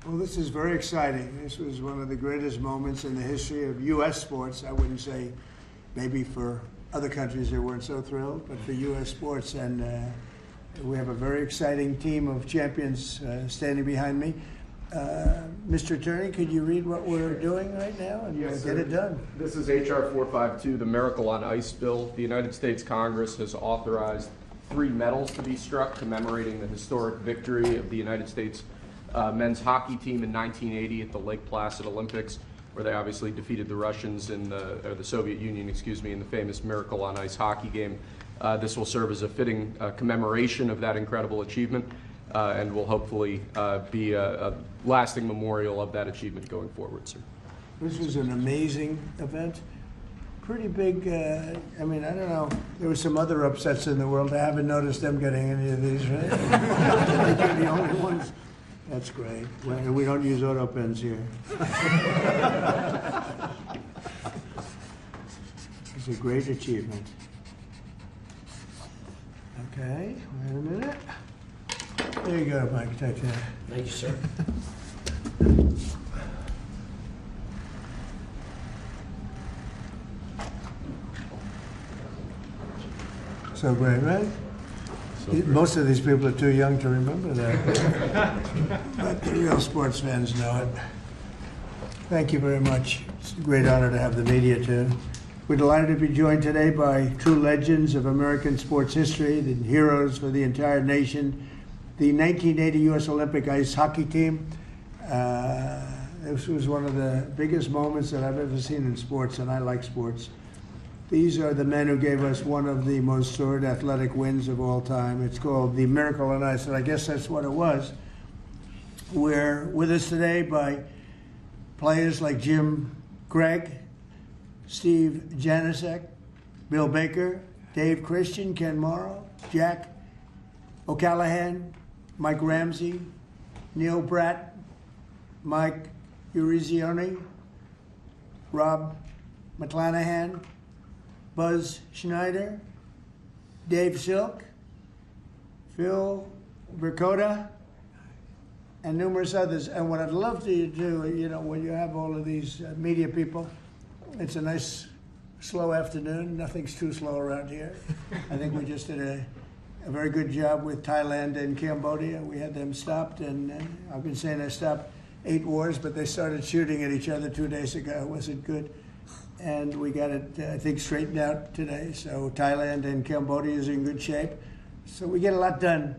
Well, this is very exciting. This was one of the greatest moments in the history of U.S. sports. I wouldn't say maybe for other countries they weren't so thrilled, but for U.S. sports. And we have a very exciting team of champions standing behind me. Mr. Attorney, could you read what we're doing right now and Yes, get it done? This is H.R. 452, the Miracle on Ice bill. The United States Congress has authorized 3 medals to be struck commemorating the historic victory of the United States men's hockey team in 1980 at the Lake Placid Olympics, where they obviously defeated the Russians or the Soviet Union, excuse me, in the famous Miracle on Ice hockey game. This will serve as a fitting commemoration of that incredible achievement and will hopefully be a lasting memorial of that achievement going forward, sir. This was an amazing event. Pretty big, I mean, I don't know. There were some other upsets in the world. I haven't noticed them getting any of these, right? I think you're the only ones. That's great. We don't use auto pens here. It's a great achievement. Okay, wait a minute. There you go, Mike. Take that. Thank you, sir. So great, right? Most of these people are too young to remember that. But the real sports fans know it. Thank you very much. It's a great honor to have the media too. We're delighted to be joined today by true legends of American sports history, the heroes for the entire nation, the 1980 U.S. Olympic ice hockey team. This was one of the biggest moments that I've ever seen in sports, and I like sports. These are the men who gave us one of the most storied athletic wins of all time. It's called the Miracle on Ice, and I guess that's what it was. We're with us today by players like Jim Gregg, Steve Janicek, Bill Baker, Dave Christian, Ken Morrow, Jack O'Callahan, Mike Ramsey, Neil Bratt, Mike Urizioni, Rob McClanahan, Buzz Schneider, Dave Silk, Phil Bercoda, and numerous others. And what I'd love to do, you know, when you have all of these media people, it's a nice, slow afternoon. Nothing's too slow around here. I think we just did a very good job with Thailand and Cambodia. We had them stopped, and I've been saying I stopped 8 wars, but they started shooting at each other 2 days ago. Was it good? And we got it, I think, straightened out today. So Thailand and Cambodia is in good shape. So we get a lot done.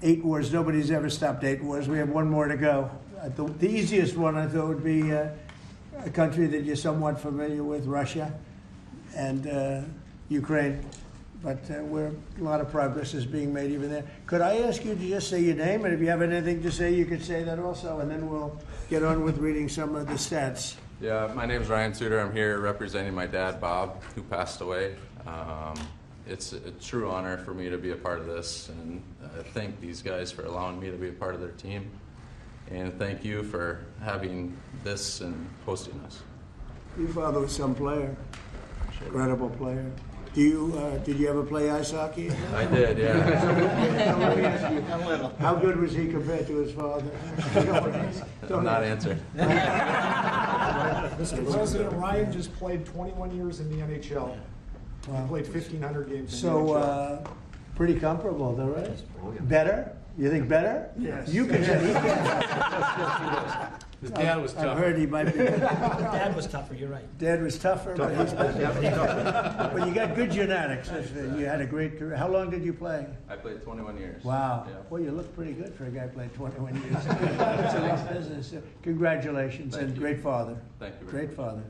8 wars, nobody's ever stopped 8 wars. We have 1 more to go. The easiest one, I thought, would be a country that you're somewhat familiar with, Russia and Ukraine. But a lot of progress is being made even there. Could I ask you to just say your name? And if you have anything to say, you could say that also. And then we'll get on with reading some of the stats. Yeah, my name is Ryan Suter. I'm here representing my dad, Bob, who passed away. It's a true honor for me to be a part of this, and I thank these guys for allowing me to be a part of their team. And thank you for having this and hosting us. Your father was some player, incredible player. Did you ever play ice hockey? I did, yeah. How good was he compared to his father? I'm not answering. Mr. President, Ryan just played 21 years in the NHL. He played 1,500 games in the NHL. So, pretty comparable, though, right? Better? You think better? Yes. You can say he can. His dad was tougher. I've heard he might be. Dad was tougher, you're right. Dad was tougher, but he's better. But you got good genetics. You had a great career. How long did you play? I played 21 years. Wow. Yeah. Well, you look pretty good for a guy who played 21 years. It's a nice business. Congratulations. Thank And you. great father. Thank you very Great father.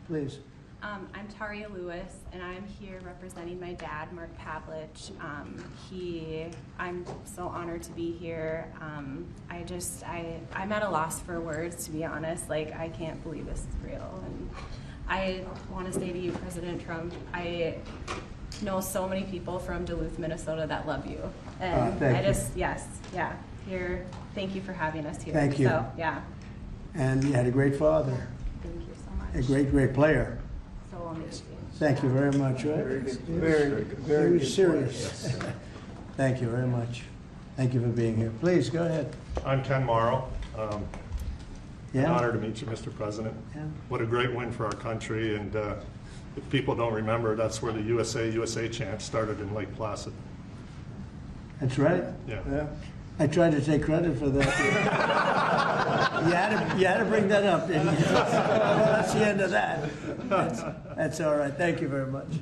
Please. I'm Taria Lewis, and I'm here representing my dad, Mark Pavlich. I'm so honored to be here. I'm at a loss for words, to be honest. Like, I can't believe this is real. And I want to say to you, President Trump, I know so many people from Duluth, Minnesota that love you. And thank you for having us here. Thank you. So, yeah. And you had a great father, Thank you so much. a great player. So amazing. Thank you very much. Right? Very serious. Thank you very much. Thank you for being here. Please, go ahead. I'm Ken Morrow. An Yeah? honor to meet you, Mr. President. Yeah. What a great win for our country, and if people don't remember, that's where the USA chant started in Lake Placid. That's right. Yeah. I tried to take credit for that. You had to bring that up, didn't you? Well, that's the end of that. That's all right. Thank you very much.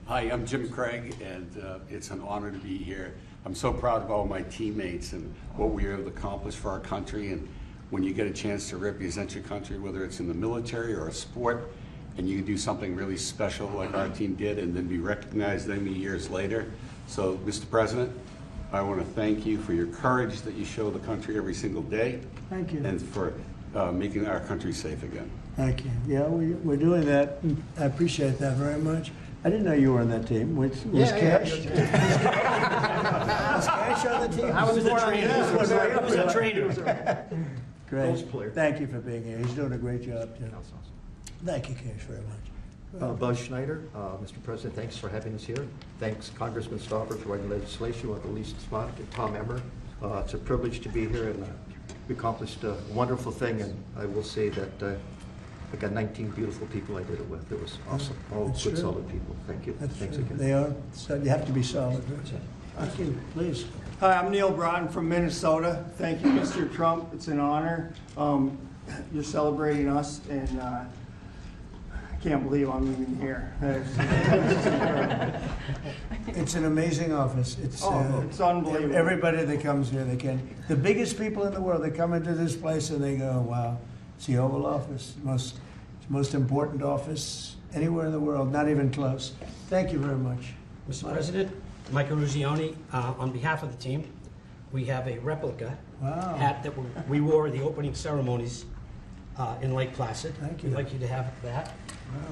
Hi, I'm Jim Craig, and it's an honor to be here. I'm so proud of all my teammates and what we were able to accomplish for our country. And when you get a chance to represent your country, whether it's in the military or a sport, and you can do something really special like our team did and then be recognized many years later. So, Mr. President, I want to thank you for your courage that you show the country every single day. Thank you. And for making our country safe again. Thank you. Yeah, we're doing that. I appreciate that very much. I didn't know you were on that team. Was Cash? Was Cash on the team? I was the trainer. Yeah, I was the trainer. Great. Thank you for being here. He's doing a great job, too. Thank you, Cash, very much. Buzz Schneider, Mr. President, thanks for having us here. Thanks Congressman Stauffer for writing legislation with the least spot, and Tom Emmer. It's a privilege to be here, and we accomplished a wonderful thing, and I will say that I got 19 beautiful people I did it with. It was awesome. All That's good, true. solid people. Thank you. Thanks true. again. They are. So you have to be solid. Right? Thank you. Please. Hi, I'm Neil Braun from Minnesota. Thank you, Mr. Trump. It's an honor. You're celebrating us, and I can't believe I'm even here. It's an amazing office. It's unbelievable. Everybody that comes here, they can. The biggest people in the world, they come into this place and they go, wow, it's the Oval Office, most important office anywhere in the world, not even close. Thank you very much. Mr. President, Michael Ruzioni, on behalf of the team, we have a replica hat that we wore at the opening ceremonies in Lake Placid. Thank you. We'd like you to have that.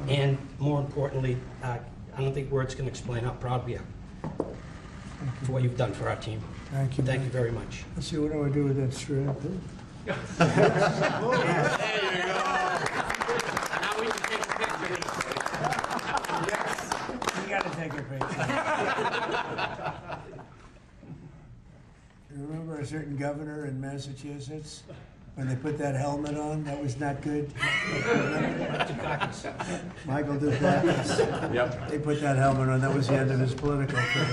And more importantly, I don't think words can explain how proud we are for what you've done for our team. Thank you. Thank you very much. Let's see, what do I do with that strap? There you go. Now we can take a picture. You got to take a picture. You remember a certain governor in Massachusetts? When they put that helmet on, that was not good. Michael Dukakis. Yep. They put that helmet on, that was the end of his political career.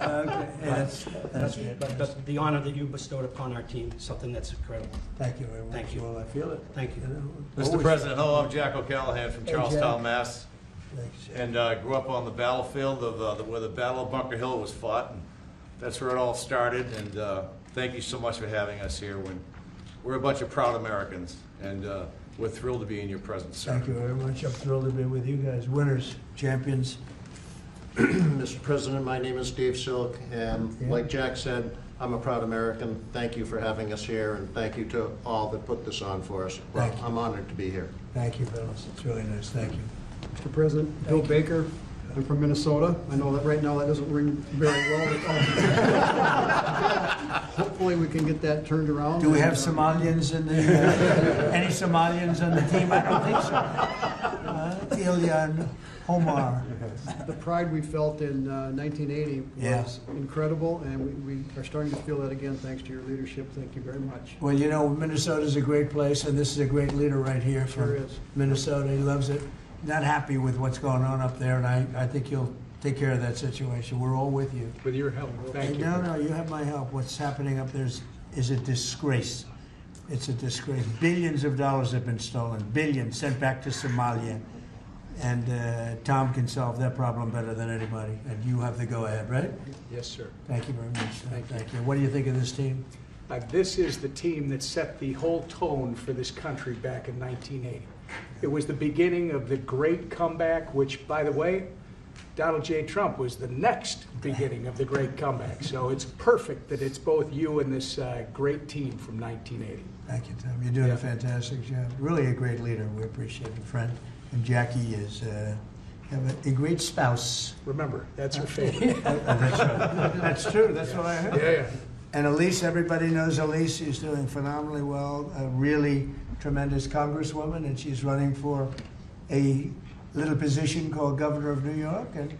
Okay, yeah, that's good. But the honor that you bestowed upon our team is something that's incredible. Thank you very much. Thank you. Well, I feel it. Thank you. Mr. President, hello, I'm Jack O'Callahan from Charlestown, Jack. Mass. Thanks. And grew up on the battlefield of where the Battle of Bunker Hill was fought. And that's where it all started. And thank you so much for having us here. We're a bunch of proud Americans, and we're thrilled to be in your presence, sir. Thank you very much. I'm thrilled to be with you guys. Winners, champions. Mr. President, my name is Dave Silk, and like Jack said, I'm a proud American. Thank you for having us here, and thank you to all that put this on for us. Well, Thank you. I'm honored to be here. Thank you, fellas. It's really nice. Thank you. Mr. President, Bill Baker. I'm from Minnesota. I know that right now that doesn't ring very well. Hopefully we can get that turned around. Do we have Somalians in the, any Somalians on the team? I don't think so. Ilyan Omar. The pride we felt in 1980 was incredible, and we are starting to feel that again thanks to your leadership. Thank you very much. Well, you know, Minnesota's a great place, and this is a great leader right here from Sure is. Minnesota. He loves it. Not happy with what's going on up there, and I think you'll take care of that situation. We're all with you. With your help, thank you. No, you have my help. What's happening up there is a disgrace. It's a disgrace. Billions of dollars have been stolen. Billions sent back to Somalia. And Tom can solve that problem better than anybody. And you have the go-ahead, right? Yes, sir. Thank you very much. Thank you. What do you think of this team? This is the team that set the whole tone for this country back in 1980. It was the beginning of the great comeback, which, by the way, Donald J. Trump was the next beginning of the great comeback. So it's perfect that it's both you and this great team from 1980. Thank you, Tom. You're doing a fantastic job. Really a great leader. We appreciate it, friend. And Jackie is a great spouse. Remember, that's her favorite. That's right. That's true. That's what I heard. Yeah. And Elise, everybody knows Elise. She's doing phenomenally well. A really tremendous congresswoman, and she's running for a little position called governor of New York, and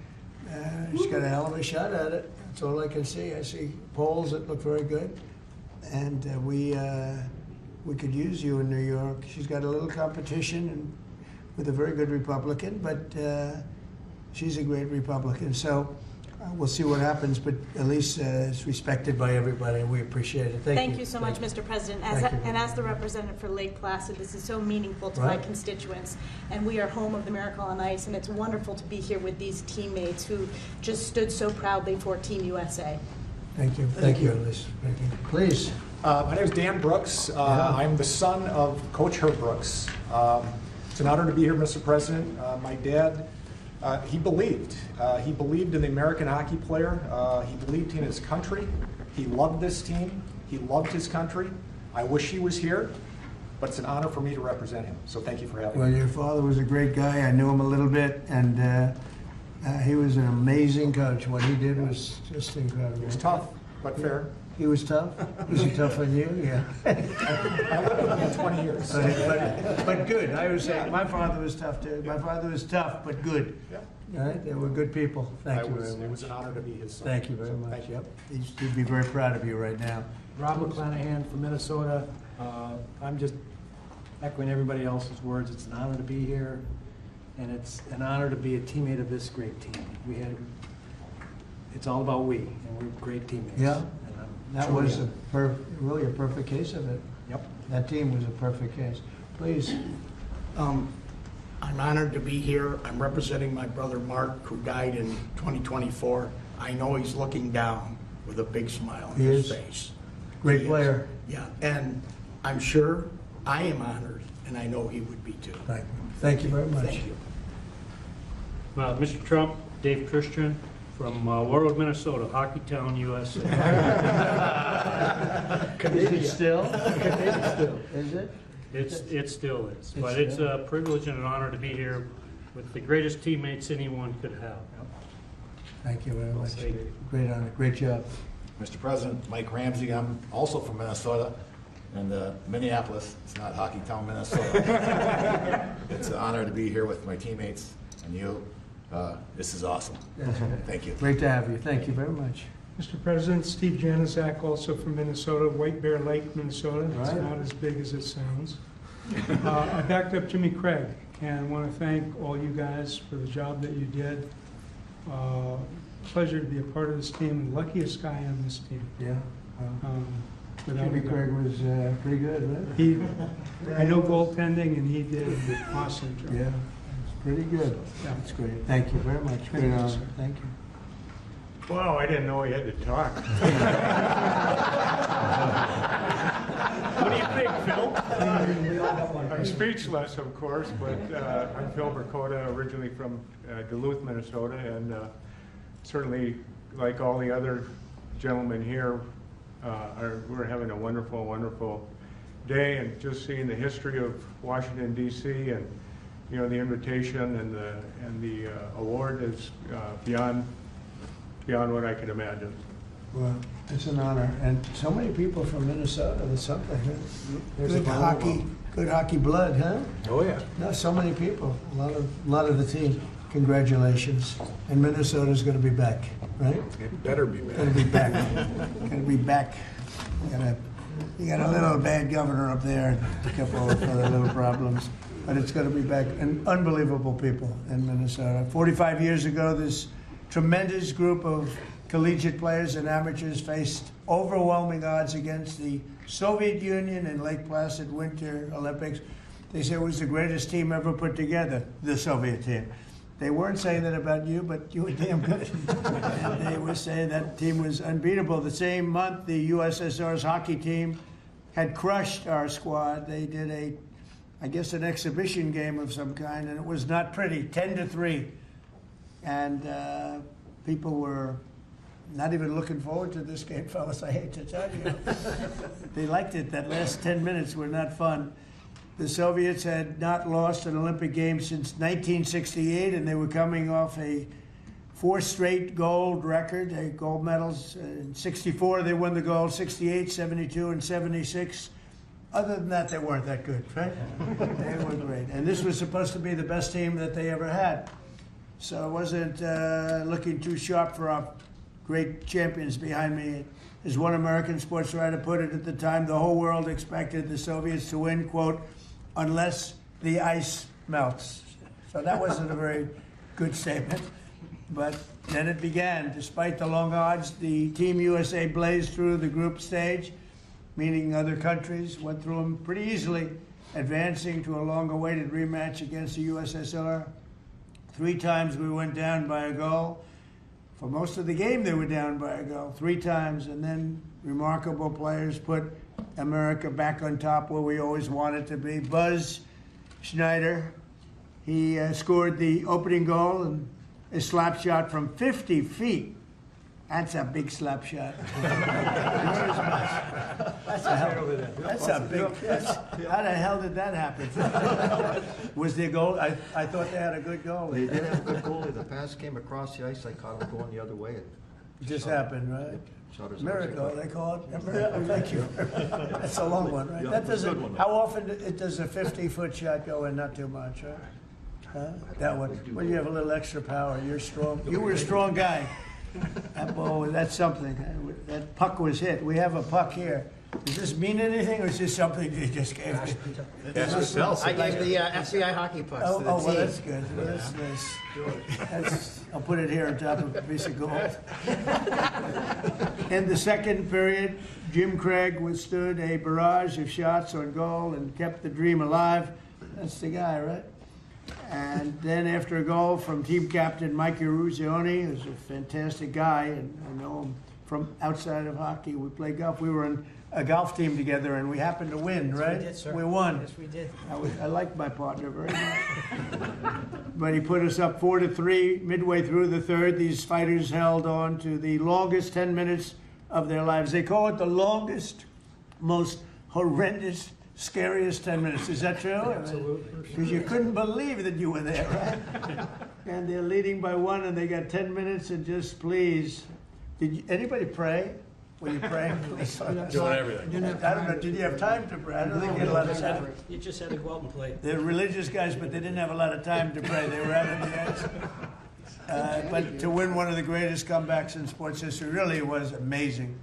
she's got a hell of a shot at it. That's all I can see. I see polls that look very good. and we could use you in New York. She's got a little competition and with a very good Republican, but she's a great Republican. So we'll see what happens, but at least it's respected by everybody, and we appreciate it. Thank you so much, Mr. President. As the representative for Lake Placid, this is so meaningful to my constituents, and we are home of the Miracle on Ice, and it's wonderful to be here with these teammates who just stood so proudly for Team USA. Thank you. Thank you, Elise. Thank you. Please. My name is Dan Brooks. I'm the son of Coach Herb Brooks. It's an honor to be here, Mr. President. My dad, he believed in the American hockey player. He believed in his country. He loved this team. He loved his country. I wish he was here, but it's an honor for me to represent him. So thank you for having me. Well, your father was a great guy. I knew him a little bit, and he was an amazing coach. What he did was just incredible. He was tough, but fair. He was tough? Was he tough on you? Yeah. I lived with him for 20 years. But good. I was saying, my father was tough too. My father was tough, but good. Yeah. All right? They were good people. Thank you very much. It was an honor to be his son. Thank you very So much. thank you. Yep. He'd be very proud of you right now. Rob McClanahan from Minnesota. I'm just echoing everybody else's words. It's an honor to be here, and it's an honor to be a teammate of this great team. It's all about we, and we're great teammates. Yeah. And That was really a perfect case of it. Yep. That team was a perfect case. Please. I'm honored to be here. I'm representing my brother Mark, who died in 2024. I know he's looking down with a big smile on his face. Great player. Yeah, and I'm sure I am honored, and I know he would be too. Thank you. Thank you very much. Thank you. Mr. Trump, Dave Christian from Warwood, Minnesota, Hockey Town, USA. Is it still? Is it? It still is, but it's a privilege and an honor to be here with the greatest teammates anyone could have. Thank you very much. Great honor. Great job. Mr. President, Mike Ramsey, I'm also from Minnesota, and Minneapolis. It's not Hockey Town, Minnesota. It's an honor to be here with my teammates and you. This is awesome. Thank you. Great to have you. Thank you very much. Mr. President, Steve Janaszak, also from Minnesota, White Bear Lake, Minnesota. It's Right. not as big as it sounds. I backed up Jimmy Craig, and I want to thank all you guys for the job that you did. Pleasure to be a part of this team, and luckiest guy on this team. Yeah. Jimmy Craig was pretty good, right? I know goaltending, and he did an awesome job. Yeah. Pretty good. That's great. Thank you very much. Great honor. Thank you. Wow, I didn't know he had to talk. What do you think, Phil? I'm speechless, of course, but I'm Phil Burkota, originally from Duluth, Minnesota, and certainly, like all the other gentlemen here, we're having a wonderful, wonderful day, and just seeing the history of Washington, D.C., and you know, the invitation and the award is beyond what I could imagine. Well, it's an honor, and so many people from Minnesota. There's something. There's good hockey blood, huh? Oh yeah. No, so many people. A lot of the team. Congratulations. And Minnesota's going to be back, right? It better be back. Going to be back. Going to be back. You got a little bad governor up there, a couple of other little problems. But it's going to be back. And unbelievable people in Minnesota. 45 years ago, this tremendous group of collegiate players and amateurs faced overwhelming odds against the Soviet Union in Lake Placid Winter Olympics. They said it was the greatest team ever put together, the Soviet team. They weren't saying that about you, but you were damn good. And they were saying that team was unbeatable. The same month, the USSR's hockey team had crushed our squad. They did I guess an exhibition game of some kind, and it was not pretty, 10-3. And people were not even looking forward to this game, fellas, I hate to tell you. They liked it. That last 10 minutes were not fun. The Soviets had not lost an Olympic game since 1968, and they were coming off a 4 straight gold record, gold medals. In 64, they won the gold, 68, 72, and 76. Other than that, they weren't that good, right? They were great. And this was supposed to be the best team that they ever had. So it wasn't looking too sharp for our great champions behind me As one American sports writer put it at the time, the whole world expected the Soviets to win, quote, unless the ice melts. So that wasn't a very good statement. But then it began. Despite the long odds, the Team USA blazed through the group stage, meaning other countries went through them pretty easily, advancing to a long-awaited rematch against the USSR. 3 times we went down by a goal. For most of the game, they were down by a goal 3 times, and then remarkable players put America back on top where we always wanted to be. Buzz Schneider, he scored the opening goal and a slap shot from 50 feet. That's a big slap shot. That's a big. How the hell did that happen? Was there a goal? I thought they had a good goal. They did have a good goalie. The pass came across the ice. I caught him going the other way. It just happened, right? Miracle, they call it. A miracle. Thank you. That's a long one, right? That doesn't. How often does a 50-foot shot go in? Not too much, right? Huh? That one. Well, you have a little extra power. You're strong. You were a strong guy. That ball, that's something. That puck was hit. We have a puck here. Does this mean anything, or is this something you just gave me? I gave the FBI hockey pucks to the well, team. that's good. Well, that's nice. I'll put it here on top of a piece of gold. In the second period, Jim Craig withstood a barrage of shots on goal and kept the dream alive. That's the guy, right? And then after a goal from team captain Mike Eruzione, who's a fantastic guy, and I know him from outside of hockey. We played golf. We were in a golf team together, and we happened to win, right? We did, sir. We won. Yes, we did. I liked my partner very much. But he put us up 4-3 midway through the third. These fighters held on to the longest 10 minutes of their lives. They call it the longest, most horrendous, scariest 10 minutes. Is that true? Absolutely. Because you couldn't believe that you were there, right? And they're leading by 1, and they got 10 minutes, and just please. Anybody pray? Were you praying? Doing everything. I don't know. Did you have time to pray? I don't think you had a lot of time. You just had to go out and play. They're religious guys, but they didn't have a lot of time to pray. They were out on the ice. But to win one of the greatest comebacks in sports history really was amazing.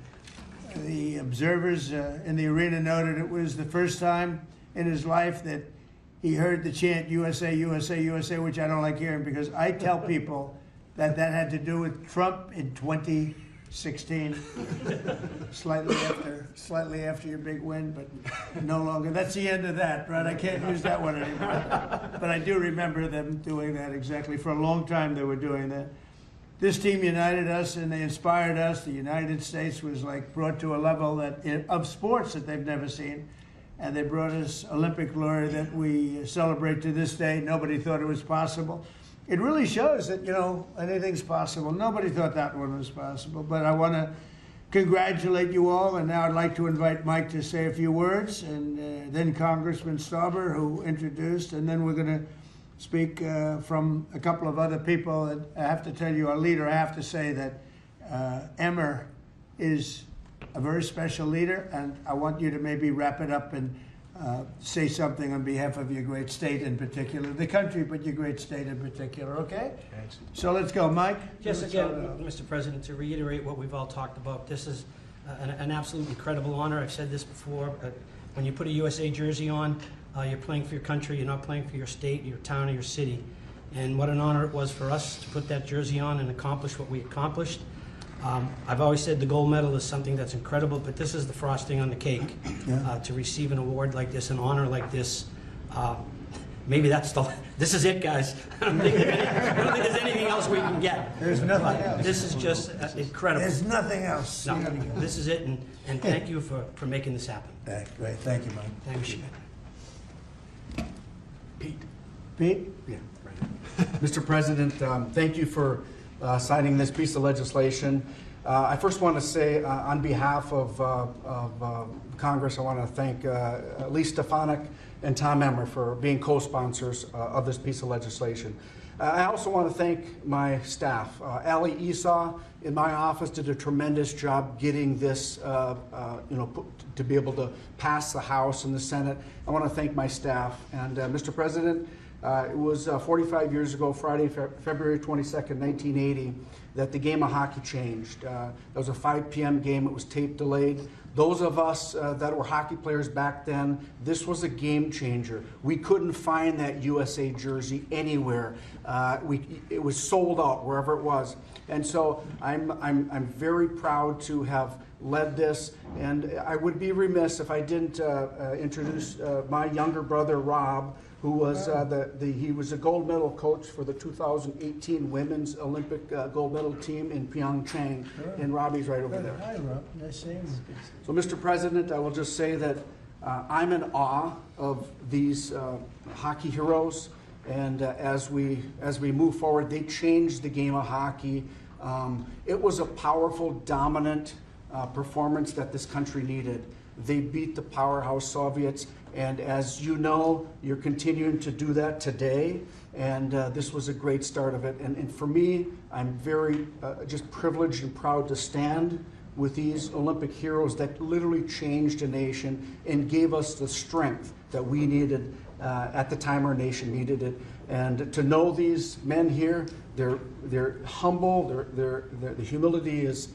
The observers in the arena noted it was the first time in his life that he heard the chant USA, USA, USA, which I don't like hearing because I tell people that had to do with Trump in 2016, slightly after your big win, but no longer. That's the end of that, right? I can't use that one anymore. But I do remember them doing that exactly. For a long time they were doing that. This team united us and they inspired us. The United States was like brought to a level of sports that they've never seen. And they brought us Olympic glory that we celebrate to this day. Nobody thought it was possible. It really shows that, anything's possible. Nobody thought that one was possible. But I want to congratulate you all. And now I'd like to invite Mike to say a few words. And then Congressman Stauber, who introduced. And then we're going to speak from a couple of other people. And I have to tell you, our leader, I have to say that Emmer is a very special leader. And I want you to maybe wrap it up and say something on behalf of your great state in particular, the country, but your great state in particular, okay? Thanks. So let's go, Mike. Just again, Mr. President, to reiterate what we've all talked about, this is an absolute incredible honor. I've said this before, but when you put a USA jersey on, you're playing for your country, you're not playing for your state, your town, or your city. And what an honor it was for us to put that jersey on and accomplish what we accomplished. I've always said the gold medal is something that's incredible, but this is the frosting on the cake. To receive an award like this, an honor like this, maybe this is it, guys. I don't think there's anything else we can get. There's nothing else. This is just incredible. There's nothing else. No, this is it, and thank you for making this happen. Great, thank you, Mike. Thank you. Pete? Yeah, right. Mr. President, thank you for signing this piece of legislation. I first want to say on behalf of Congress, I want to thank Lee Stefanik and Tom Emmer for being co-sponsors of this piece of legislation. I also want to thank my staff. Ali Esau in my office did a tremendous job getting this to be able to pass the House and the Senate. I want to thank my staff. And Mr. President, it was 45 years ago, Friday, February 22nd, 1980, that the game of hockey changed. It was a 5 p.m. game. It was tape delayed. Those of us that were hockey players back then, this was a game changer. We couldn't find that USA jersey anywhere. It was sold out wherever it was. And so I'm very proud to have led this, and I would be remiss if I didn't introduce my younger brother Rob, who was he was a gold medal coach for the 2018 Women's Olympic gold medal team in Pyeongchang, and Robbie's right over there. Hi, Rob. Nice seeing you. So, Mr. President, I will just say that I'm in awe of these hockey heroes, and as we move forward, they changed the game of hockey. It was a powerful, dominant performance that this country needed. They beat the powerhouse Soviets, and as you know, you're continuing to do that today, and this was a great start of it. And for me, I'm very just privileged and proud to stand with these Olympic heroes that literally changed a nation and gave us the strength that we needed at the time our nation needed it. And to know these men here, they're humble, the humility is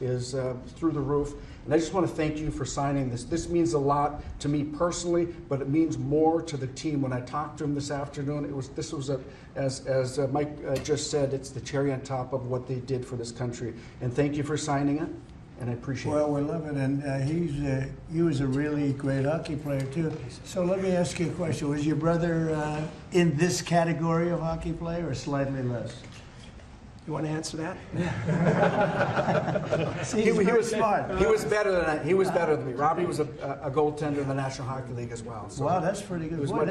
through the roof. And I just want to thank you for signing this. This means a lot to me personally, but it means more to the team. When I talked to him this afternoon, this was as Mike just said, it's the cherry on top of what they did for this country. And thank you for signing it, and I appreciate it. Well, we love it, and he was a really great hockey player too. So let me ask you a question: was your brother in this category of hockey player, or slightly less? You want to answer that? See, he was smart. He was better than he was better than me. Robbie was a goaltender in the National Hockey League as well. So wow, that's pretty good. He was Boy,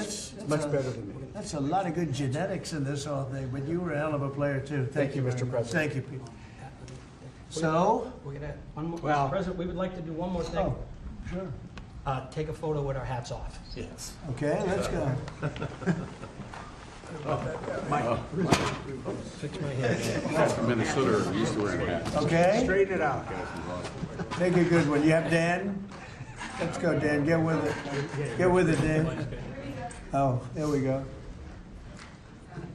much better than me. That's a lot of good genetics in this whole thing. But you were a hell of a player too. Thank you, Mr. very much. President. Thank you, Pete. So, We're gonna, one more, Well- Mr. President, we would like to do one more thing. oh, sure. Take a photo with our hats off. Yes. Okay, let's go. Fix my hair. That's from Minnesota, we used to wear hats. Okay, Straighten it out. take a good one. You have Dan? Let's go, Dan. Get with it. Get with it, Dan. Oh, there we go.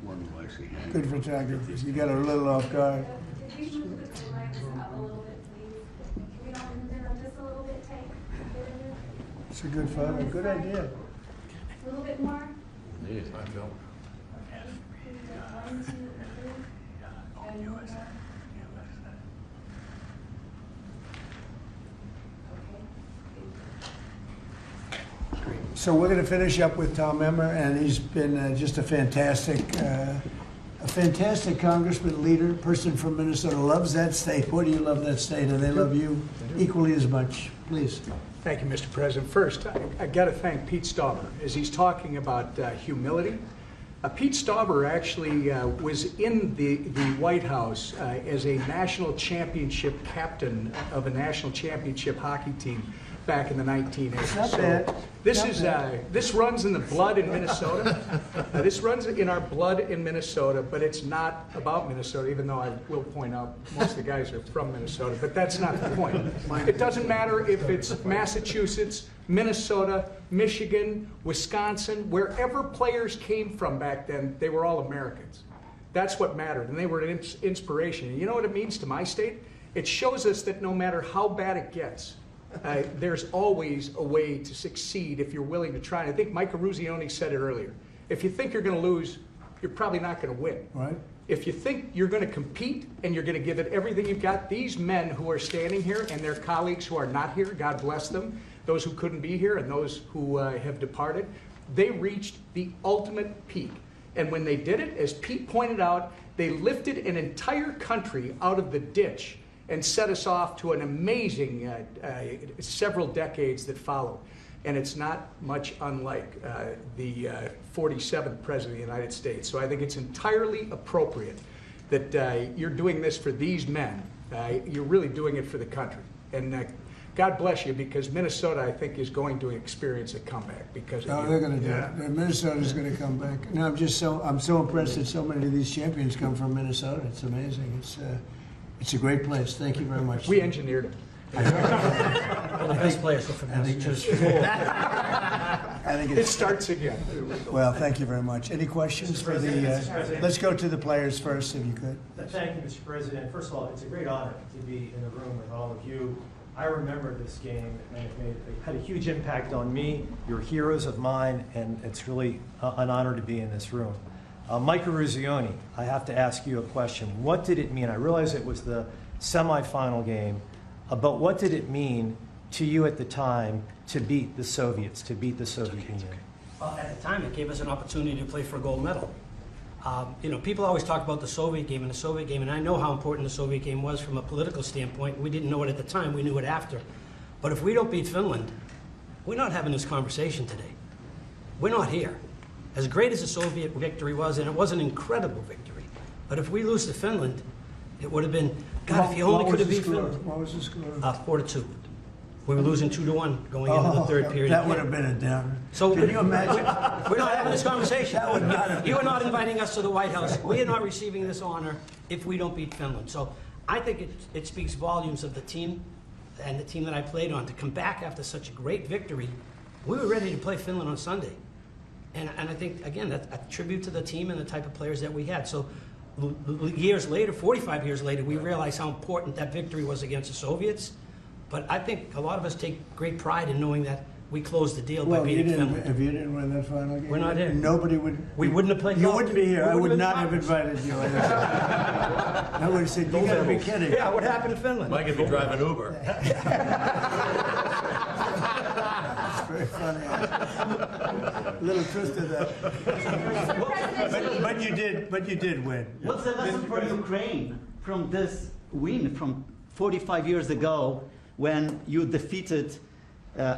One will actually hang. Good photography. You got a little off guard. Could we move the lights up a little bit, please? Can we not move them just a little bit tight? It's a good photo. Good idea. A little bit more? Yes, I feel. One, two, three. And one more. So we're going to finish up with Tom Emmer, and he's been just a fantastic congressman, leader, person from Minnesota. Loves that state. Boy, do you love that state, and they love you equally as much. Please. Thank you, Mr. President. First, I got to thank Pete Stauber as he's talking about humility. Pete Stauber actually was in the White House as a national championship captain of a national championship hockey team back in the 1980s. Not So bad. this runs in the blood in Minnesota. This runs in our blood in Minnesota, but it's not about Minnesota, even though I will point out most of the guys are from Minnesota, but that's not the point. It doesn't matter if it's Massachusetts, Minnesota, Michigan, Wisconsin, wherever players came from back then, they were all Americans. That's what mattered, and they were an inspiration. And you know what it means to my state? It shows us that no matter how bad it gets, there's always a way to succeed if you're willing to try. And I think Mike Eruzione said it earlier. If you think you're going to lose, you're probably not going to win. Right. If you think you're going to compete and you're going to give it everything you've got, these men who are standing here and their colleagues who are not here, God bless them, those who couldn't be here and those who have departed, they reached the ultimate peak. And when they did it, as Pete pointed out, they lifted an entire country out of the ditch and set us off to an amazing several decades that followed. And it's not much unlike the 47th President of the United States. So I think it's entirely appropriate that you're doing this for these men. You're really doing it for the country. And God bless you, because Minnesota, I think, is going to experience a comeback because of you. They're going to do it. Minnesota's going to come back. No, I'm so impressed that so many of these champions come from Minnesota. It's amazing. It's a great place. Thank you very much. We engineered it. Well, the best players are from Massachusetts. I think It starts again. Well, thank you very much. Any questions for the? Let's go to the players first, if you could. Thank you, Mr. President. First of all, it's a great honor to be in the room with all of you. I remember this game, and it had a huge impact on me. You're heroes of mine, and it's really an honor to be in this room. Mike Eruzione, I have to ask you a question. What did it mean? I realize it was the semifinal game, but what did it mean to you at the time to beat the Soviets, to beat the Soviet Union? Well, at the time, it gave us an opportunity to play for a gold medal. You know, people always talk about the Soviet game, and I know how important the Soviet game was from a political standpoint. We didn't know it at the time, we knew it after. But if we don't beat Finland, we're not having this conversation today. We're not here. As great as the Soviet victory was, and it was an incredible victory, but if we lose to Finland, it would have been, God, if you only could have beat Finland. What was the score? 4-2. We were losing 2-1 going into the third period. That would have been a downer. So can you imagine? We're not having this conversation. That would not have You are not inviting us to the White House. We are not receiving this honor if we don't beat Finland. So I think it speaks volumes of the team and the team that I played on to come back after such a great victory. We were ready to play Finland on Sunday. And I think, again, that's a tribute to the team and the type of players that we had. So years later, 45 years later, we realize how important that victory was against the Soviets. But I think a lot of us take great pride in knowing that we closed the deal by beating Finland. If you didn't win that final game, we're not here. Nobody would. We wouldn't have played. You wouldn't be here. I would not have invited you. I would have said, "You got to be kidding." Yeah, what happened to Finland? Mike could be driving Uber. It's very funny. A little twist of that. But you did win. What's the lesson for Ukraine from this win from 45 years ago when you defeated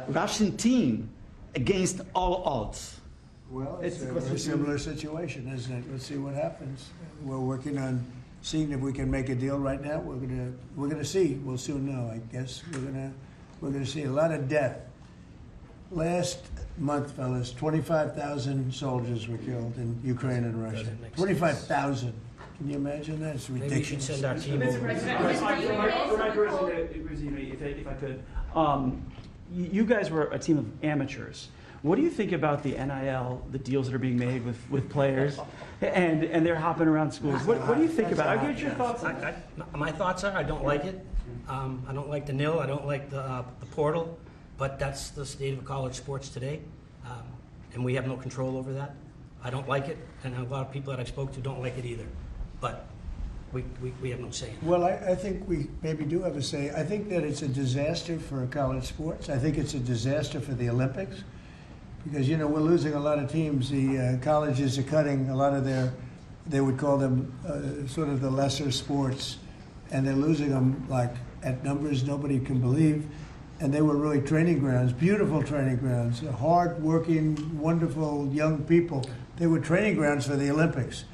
Russian team against all odds? Well, it's a very similar situation, isn't it? Let's see what happens. We're working on seeing if we can make a deal right now. We're gonna see. We'll soon know, I guess. We're gonna see a lot of death. Last month, fellas, 25,000 soldiers were killed in Ukraine and Russia. 25,000. Can you imagine that? It's ridiculous. Maybe we should send our team Mr. over. President, if I could, you guys were a team of amateurs. What do you think about the NIL, the deals that are being made with players, and they're hopping around schools? What do you think about it? I'll get your thoughts on that. My thoughts are, I don't like it. I don't like the nil. I don't like the portal. But that's the state of college sports today, and we have no control over that. I don't like it, and a lot of people that I've spoke to don't like it either. But we have no say in it. Well, I think we maybe do have a say. I think that it's a disaster for college sports. I think it's a disaster for the Olympics because, you know, we're losing a lot of teams. The colleges are cutting a lot of they would call them sort of the lesser sports, and they're losing them like at numbers nobody can believe. And they were really training grounds, beautiful training grounds, hard-working, wonderful young people. They were training grounds for the Olympics.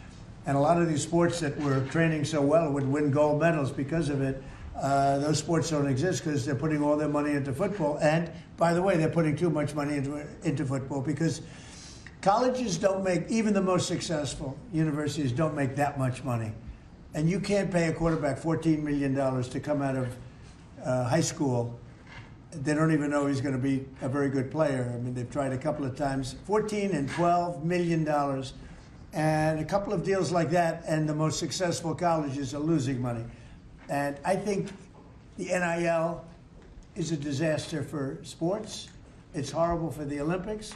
And a lot of these sports that were training so well would win gold medals because of it. Those sports don't exist because they're putting all their money into football. And, by the way, they're putting too much money into football because colleges don't make, even the most successful universities don't make that much money. And you can't pay a quarterback $14 million to come out of high school. They don't even know he's going to be a very good player. I mean, they've tried a couple of times. $14 and $12 million. And a couple of deals like that, and the most successful colleges are losing money. And I think the NIL is a disaster for sports. It's horrible for the Olympics.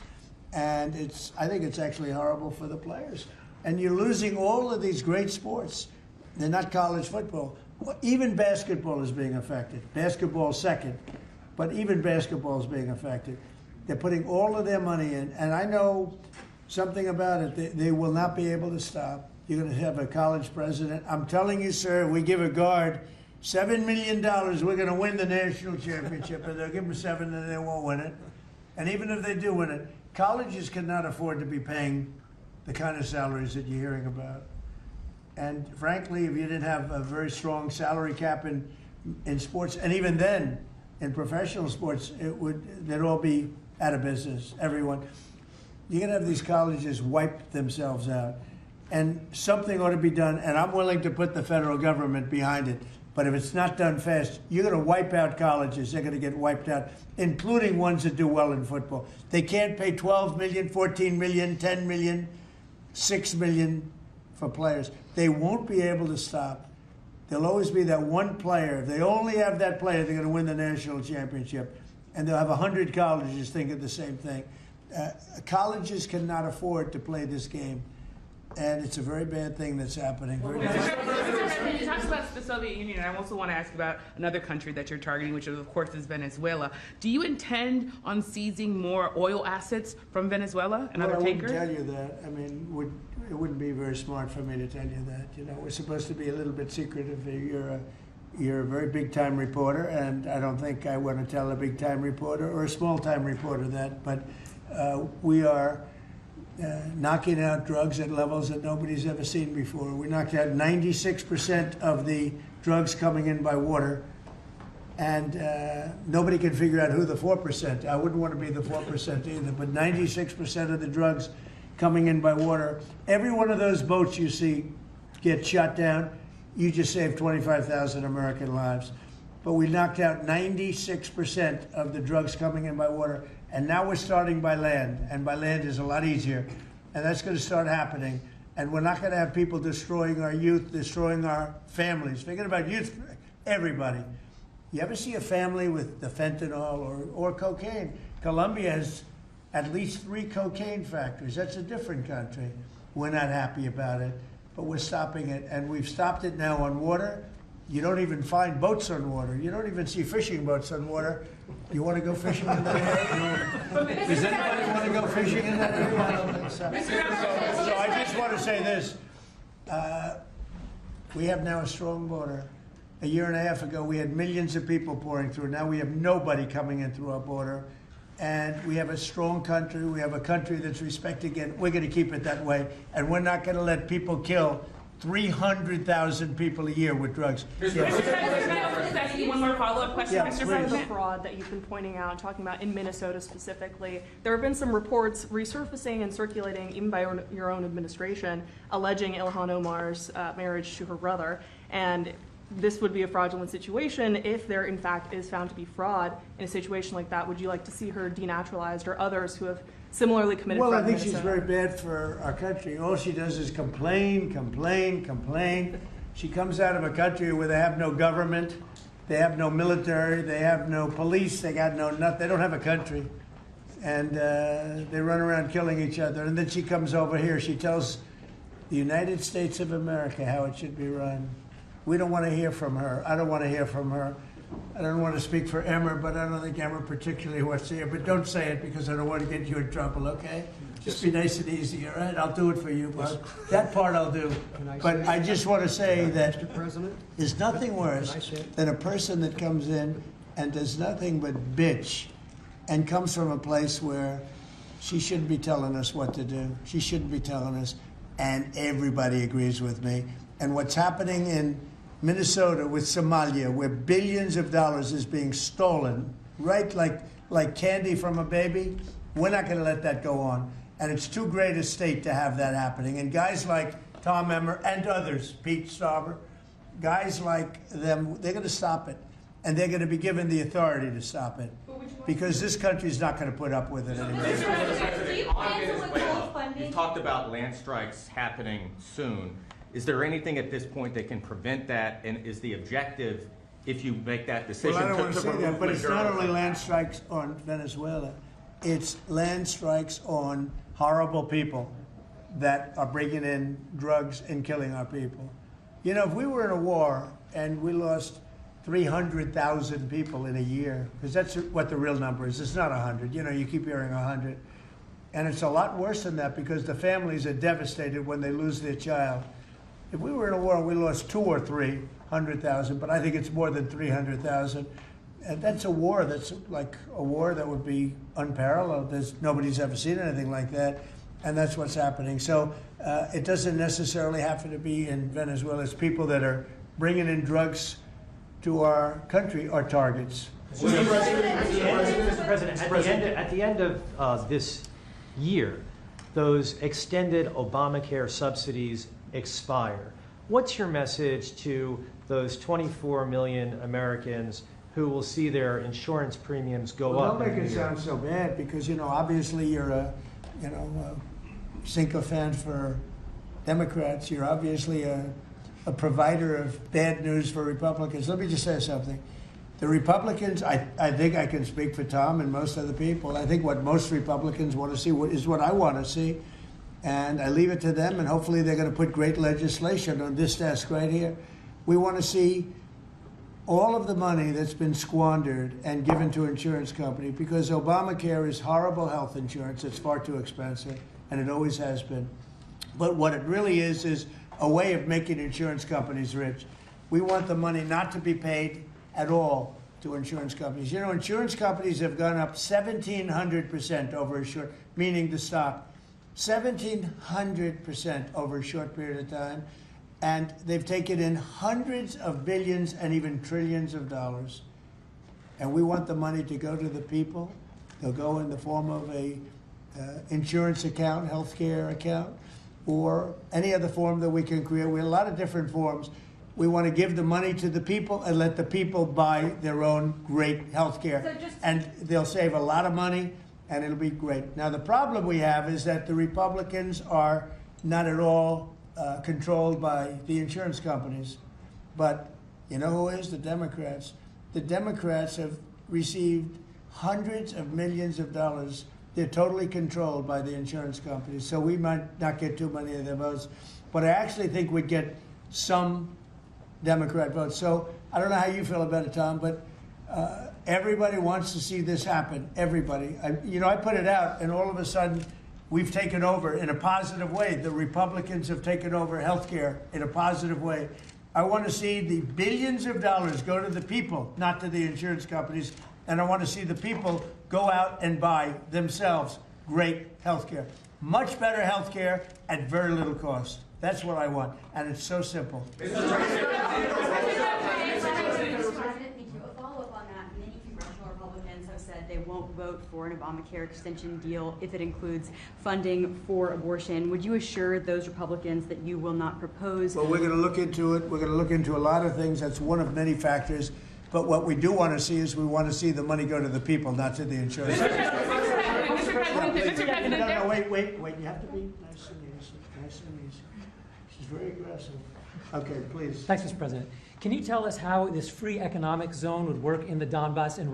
And I think it's actually horrible for the players. And you're losing all of these great sports. They're not college football. Even basketball is being affected. Basketball second. But even basketball is being affected. They're putting all of their money in, and I know something about it. They will not be able to stop. You're going to have a college president. I'm telling you, sir, we give a guard $7 million, we're going to win the national championship, and they'll give them $7 and they won't win it. And even if they do win it, colleges cannot afford to be paying the kind of salaries that you're hearing about. And frankly, if you didn't have a very strong salary cap in sports, and even then, in professional sports, they'd all be out of business, everyone. You're gonna have these colleges wipe themselves out. And something ought to be done, and I'm willing to put the federal government behind it. But if it's not done fast, you're gonna wipe out colleges. They're gonna get wiped out, including ones that do well in football. They can't pay $12 million, $14 million, $10 million, $6 million for players. They won't be able to stop. There'll always be that one player. If they only have that player, they're going to win the national championship. And they'll have 100 colleges thinking the same thing. Colleges cannot afford to play this game. And it's a very bad thing that's happening. You talked about the Soviet Union, and I also want to ask about another country that you're targeting, which of course is Venezuela. Do you intend on seizing more oil assets from Venezuela and other takers? I wouldn't tell you that. I mean, it wouldn't be very smart for me to tell you that. You know, we're supposed to be a little bit secretive. You're a very big-time reporter, and I don't think I want to tell a big-time reporter or a small-time reporter that. But we are knocking out drugs at levels that nobody's ever seen before. We knocked out 96% of the drugs coming in by water, and nobody can figure out who the 4%. I wouldn't want to be the 4% either, but 96% of the drugs coming in by water. Every one of those boats you see get shot down, you just saved 25,000 American lives. But we knocked out 96% of the drugs coming in by water. And now we're starting by land, and by land is a lot easier. And that's going to start happening. And we're not going to have people destroying our youth, destroying our families. Forget about youth, everybody. You ever see a family with the fentanyl or cocaine? Colombia has at least 3 cocaine factories. That's a different country. We're not happy about it, but we're stopping it. And we've stopped it now on water. You don't even find boats on water. You don't even see fishing boats on water. You want to go fishing in that area? Does anybody want to go fishing in that area? I don't think so. So I just want to say this. We have now a strong border. A year and a half ago, we had millions of people pouring through. Now we have nobody coming in through our border. And we have a strong country. We have a country that's respected, and we're going to keep it that way. And we're not going to let people kill 300,000 people a year with drugs. One more follow-up question, Mr. President. The fraud that you've been pointing out, talking about in Minnesota specifically, there have been some reports resurfacing and circulating, even by your own administration, alleging Ilhan Omar's marriage to her brother. And this would be a fraudulent situation if there, in fact, is found to be fraud in a situation like that. Would you like to see her denaturalized, or others who have similarly committed fraud? Well, I think she's very bad for our country. All she does is complain, complain, complain. She comes out of a country where they have no government, they have no military, they have no police, they got no nothing. They don't have a country, and they run around killing each other. And then she comes over here. She tells the United States of America how it should be run. We don't want to hear from her. I don't want to hear from her. I don't want to speak for Emmer, but I don't think Emmer particularly wants to hear. But don't say it, because I don't want to get you in trouble, okay? Just be nice and easy, all right? I'll do it for you, but that part I'll do. But I just want to say that there's nothing worse than a person that comes in and does nothing but bitch and comes from a place where she shouldn't be telling us what to do. She shouldn't be telling us, and everybody agrees with me. And what's happening in Minnesota with Somalia, where billions of dollars is being stolen, right, like candy from a baby, we're not going to let that go on. And it's too great a state to have that happening. And guys like Tom Emmer and others, Pete Stauber, guys like them, they're going to stop it. And they're going to be given the authority to stop it. Because this country's not going to put up with it anymore. You talked about land strikes happening soon. Is there anything at this point that can prevent that? And is the objective, if you make that decision, well, I don't want to say that, but it's not only land strikes on Venezuela. It's land strikes on horrible people that are bringing in drugs and killing our people. You know, if we were in a war and we lost 300,000 people in a year, because that's what the real number is. It's not 100. You know, you keep hearing 100. And it's a lot worse than that, because the families are devastated when they lose their child. If we were in a war and we lost 200,000 or 300,000, but I think it's more than 300,000, and that's a war that's like a war that would be unparalleled. Nobody's ever seen anything like that, and that's what's happening. So it doesn't necessarily have to be in Venezuela. It's people that are bringing in drugs to our country are targets. Mr. President, at the end of this year, those extended Obamacare subsidies expire. What's your message to those 24 million Americans who will see their insurance premiums go up? Don't make it sound so bad, because, you know, obviously you're a sycophant for Democrats, you're obviously a provider of bad news for Republicans. Let me just say something. The Republicans, I think I can speak for Tom and most other people. I think what most Republicans want to see is what I want to see. And I leave it to them, and hopefully they're going to put great legislation on this desk right here. We want to see all of the money that's been squandered and given to insurance companies, because Obamacare is horrible health insurance. It's far too expensive, and it always has been. But what it really is a way of making insurance companies rich. We want the money not to be paid at all to insurance companies. You know, insurance companies have gone up 1,700% over a short, meaning the stock, 1,700% over a short period of time. And they've taken in hundreds of billions and even trillions of dollars. And we want the money to go to the people. They'll go in the form of a insurance account, healthcare account, or any other form that we can create. We have a lot of different forms. We want to give the money to the people and let the people buy their own great healthcare. And they'll save a lot of money, and it'll be great. Now, the problem we have is that the Republicans are not at all controlled by the insurance companies. But you know who is? The Democrats. The Democrats have received hundreds of millions of dollars. They're totally controlled by the insurance companies. So we might not get too many of their votes. But I actually think we'd get some Democrat votes. So I don't know how you feel about it, Tom, but everybody wants to see this happen. Everybody. I put it out, and all of a sudden, we've taken over in a positive way. The Republicans have taken over health care in a positive way. I want to see the billions of dollars go to the people, not to the insurance companies. And I want to see the people go out and buy themselves great health care. Much better health care at very little cost. That's what I want. And it's so simple. They won't vote for an Obamacare extension deal if it includes funding for abortion. Would you assure those Republicans that you will not propose? Well, we're going to look into it. We're going to look into a lot of things. That's one of many factors. But what we do want to see is we want to see the money go to the people, not to the insurance companies. No, wait. You have to be nice and easy. Nice and easy. She's very aggressive. Okay, please. Thanks, Mr. President. Can you tell us how this free economic zone would work in the Donbass in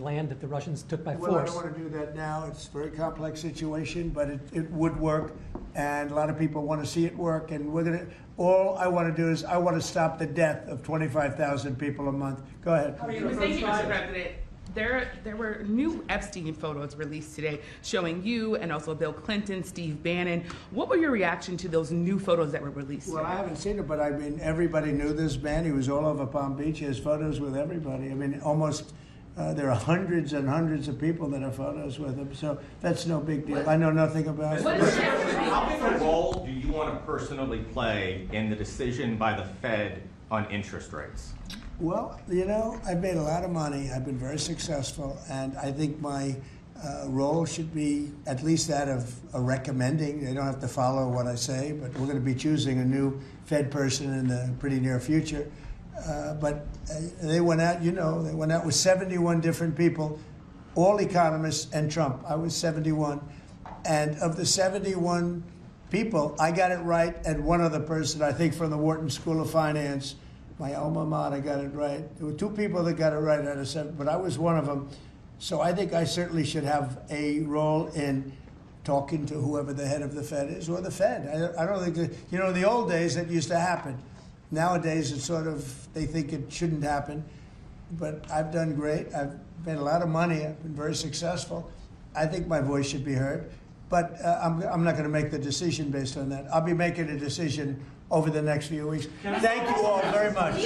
land that the Russians took by force? Well, I don't want to do that now. It's a very complex situation, but it would work, and a lot of people want to see it work. And all I want to do is I want to stop the death of 25,000 people a month. Go ahead. Thank you, Mr. President. There were new Epstein photos released today showing you and also Bill Clinton, Steve Bannon. What were your reaction to those new photos that were released Well, today? I haven't seen it, but I mean, everybody knew this man. He was all over Palm Beach. He has photos with everybody. I mean, almost, there are hundreds and hundreds of people that have photos with him. So that's no big deal. I know nothing about it. How big a role do you want to personally play in the decision by the Fed on interest rates? Well, I've made a lot of money. I've been very successful, and I think my role should be at least that of a recommending. They don't have to follow what I say, but we're going to be choosing a new Fed person in the pretty near future. But they went out, they went out with 71 different people, all economists and Trump. I was 71. And of the 71 people, I got it right, and one other person, I think from the Wharton School of Finance, my alma mater, got it right. There were two people that got it right out of 7, but I was one of them. So I think I certainly should have a role in talking to whoever the head of the Fed is, or the Fed. I don't think, in the old days that used to happen. Nowadays it's sort of, they think it shouldn't happen. But I've done great. I've made a lot of money. I've been very successful. I think my voice should be heard. But I'm not going to make the decision based on that. I'll be making a decision over the next few weeks. Thank you all very much.